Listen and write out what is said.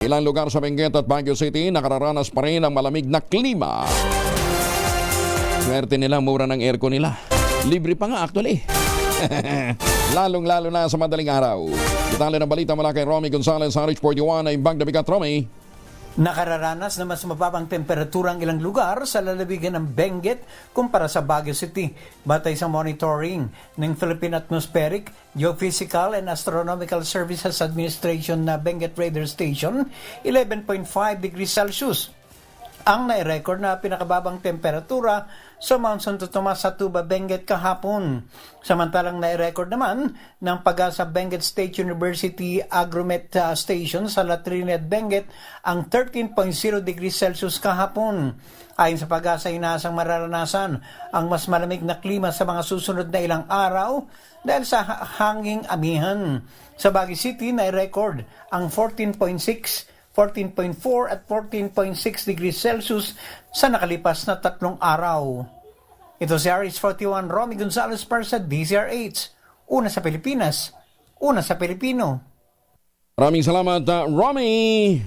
Ilang lugar sa Benguet at Baguio City nakararanas pa rin ng malamig na klima. Swerte nila, mura ng aircon nila. Libre pa nga actually. Lalong-lalo na sa madaling araw. Detalye ng balita mula kay Romy Gonzalez sa RH41 ay Bang Dabigat. Romy. Nakararanas na mas mababang temperatura ang ilang lugar sa lalawigan ng Benguet kumpara sa Baguio City. Batay sa monitoring ng Philippine Atmospheric, Geophysical and Astronomical Services Administration na Benguet Radar Station, 11.5 degrees Celsius. Ang nai-record na pinakababang temperatura sa Mount Santo Tomas sa Tuba, Benguet kahapon. Samantalang nai-record naman ng Pag-asa Benguet State University Agromet Station sa La Trinidad, Benguet ang 13.0 degrees Celsius kahapon. Ayon sa Pag-asa, inaasang mararanasan ang mas malamig na klima sa mga susunod na ilang araw dahil sa hanging amihan. Sa Baguio City, nai-record ang 14.4 at 14.6 degrees Celsius sa nakalipas na 3 araw. Ito si RH41 Romy Gonzalez para sa DZRH. Una sa Pilipinas, una sa Pilipino. Maraming salamat, Romy.